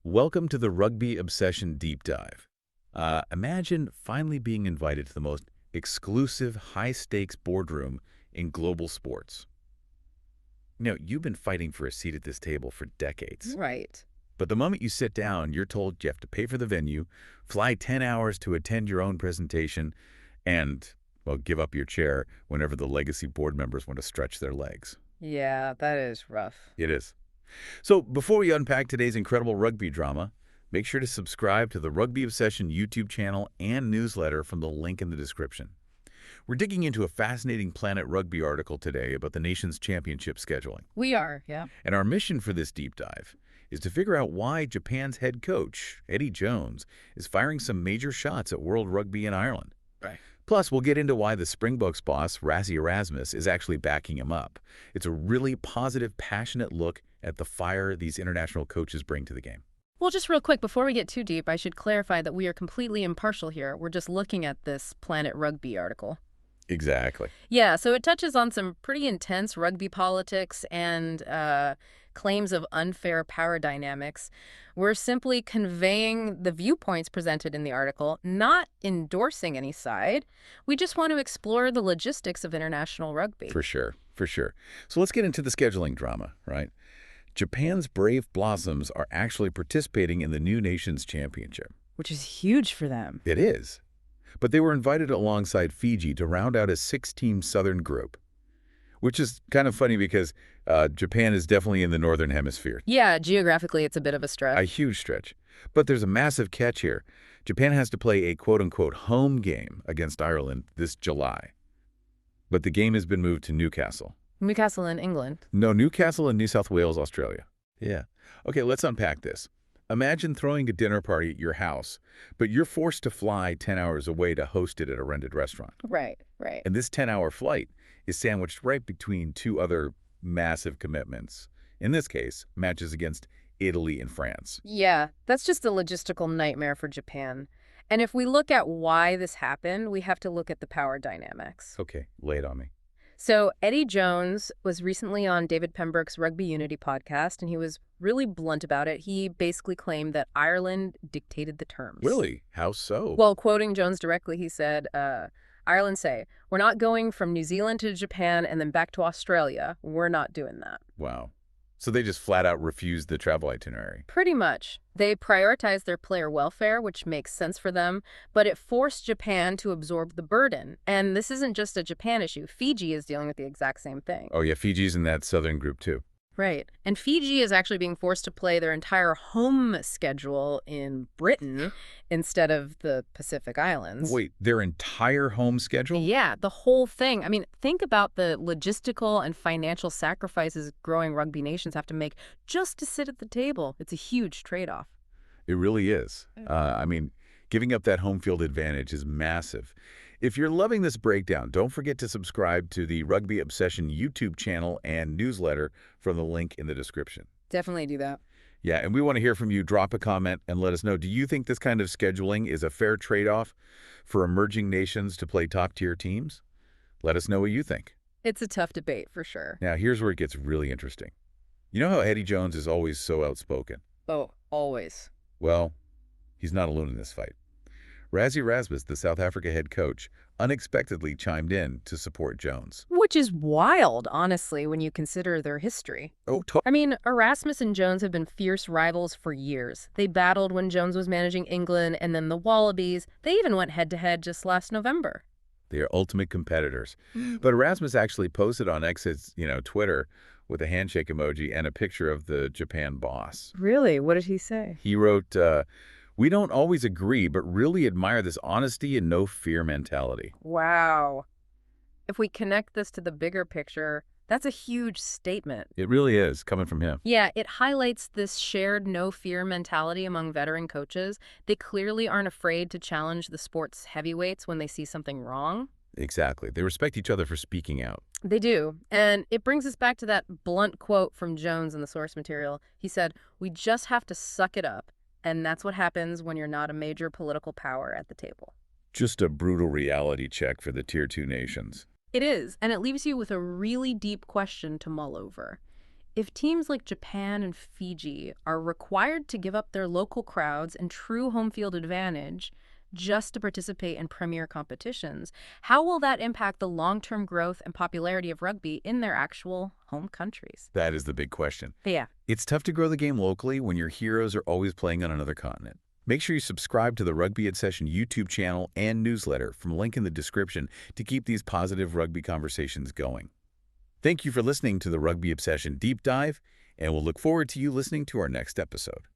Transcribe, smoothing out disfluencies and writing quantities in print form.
Welcome to the Rugby Obsession Deep Dive. Imagine finally being invited to the most exclusive, high-stakes boardroom in global sports. You've been fighting for a seat at this table for decades. Right. But the moment you sit down, you're told you have to pay for the venue, fly 10 hours to attend your own presentation, and, well, give up your chair whenever the legacy board members want to stretch their legs. Yeah, that is rough. It is. So before we unpack today's incredible rugby drama, make sure to subscribe to the Rugby Obsession YouTube channel and newsletter from the link in the description. We're digging into a fascinating Planet Rugby article today about the nation's championship scheduling. We are, yeah. And our mission for this deep dive is to figure out why Japan's head coach, Eddie Jones, is firing some major shots at World Rugby in Ireland. Right. Plus, we'll get into why the Springboks boss, Rassie Erasmus, is actually backing him up. It's a really positive, passionate look at the fire these international coaches bring to the game. Well, just real quick, before we get too deep, I should clarify that we are completely impartial here. We're just looking at this Planet Rugby article. Exactly. Yeah, so it touches on some pretty intense rugby politics and claims of unfair power dynamics. We're simply conveying the viewpoints presented in the article, not endorsing any side. We just want to explore the logistics of international rugby. For sure, for sure. So let's get into the scheduling drama, right? Japan's Brave Blossoms are actually participating in the new nations championship. Which is huge for them. It is. But they were invited alongside Fiji to round out a 6-team Southern group, which is kind of funny because Japan is definitely in the Northern Hemisphere. Yeah, geographically, it's a bit of a stretch. A huge stretch. But there's a massive catch here. Japan has to play a quote-unquote home game against Ireland this July. But the game has been moved to Newcastle. Newcastle in England. No, Newcastle in New South Wales, Australia. Yeah. Okay, let's unpack this. Imagine throwing a dinner party at your house, but you're forced to fly 10 hours away to host it at a rented restaurant. Right, right. And this 10-hour flight is sandwiched right between two other massive commitments. In this case, matches against Italy and France. Yeah, that's just a logistical nightmare for Japan. And if we look at why this happened, we have to look at the power dynamics. Okay, lay it on me. So Eddie Jones was recently on David Pembroke's Rugby Unity podcast, and he was really blunt about it. He basically claimed that Ireland dictated the terms. Really? How so? Well, quoting Jones directly, he said, Ireland say, "We're not going from New Zealand to Japan and then back to Australia. We're not doing that." Wow. So they just flat out refused the travel itinerary. Pretty much. They prioritized their player welfare, which makes sense for them, but it forced Japan to absorb the burden. And this isn't just a Japan issue. Fiji is dealing with the exact same thing. Oh yeah, Fiji's in that southern group too. Right. And Fiji is actually being forced to play their entire home schedule in Britain instead of the Pacific Islands. Wait, their entire home schedule? Yeah, the whole thing. I mean, think about the logistical and financial sacrifices growing rugby nations have to make just to sit at the table. It's a huge trade-off. It really is. I mean, giving up that home field advantage is massive. If you're loving this breakdown, don't forget to subscribe to the Rugby Obsession YouTube channel and newsletter from the link in the description. Definitely do that. Yeah, and we want to hear from you. Drop a comment and let us know. Do you think this kind of scheduling is a fair trade-off for emerging nations to play top-tier teams? Let us know what you think. It's a tough debate, for sure. Now, here's where it gets really interesting. You know how Eddie Jones is always so outspoken? Oh, always. Well, he's not alone in this fight. Rassie Erasmus, the South Africa head coach, unexpectedly chimed in to support Jones. Which is wild, honestly, when you consider their history. I mean, Erasmus and Jones have been fierce rivals for years. They battled when Jones was managing England, and then the Wallabies. They even went head-to-head just last November. They are ultimate competitors. But Erasmus actually posted on X's, Twitter, with a handshake emoji and a picture of the Japan boss. Really? What did he say? He wrote, "We don't always agree, but really admire this honesty and no fear mentality." Wow. If we connect this to the bigger picture, that's a huge statement. It really is, coming from him. Yeah, it highlights this shared no-fear mentality among veteran coaches. They clearly aren't afraid to challenge the sport's heavyweights when they see something wrong. Exactly. They respect each other for speaking out. They do. And it brings us back to that blunt quote from Jones in the source material. He said, "We just have to suck it up. And that's what happens when you're not a major political power at the table." Just a brutal reality check for the Tier 2 nations. It is, and it leaves you with a really deep question to mull over. If teams like Japan and Fiji are required to give up their local crowds and true home field advantage just to participate in premier competitions, how will that impact the long-term growth and popularity of rugby in their actual home countries? That is the big question. Yeah. It's tough to grow the game locally when your heroes are always playing on another continent. Make sure you subscribe to the Rugby Obsession YouTube channel and newsletter from link in the description to keep these positive rugby conversations going. Thank you for listening to the Rugby Obsession Deep Dive, and we'll look forward to you listening to our next episode.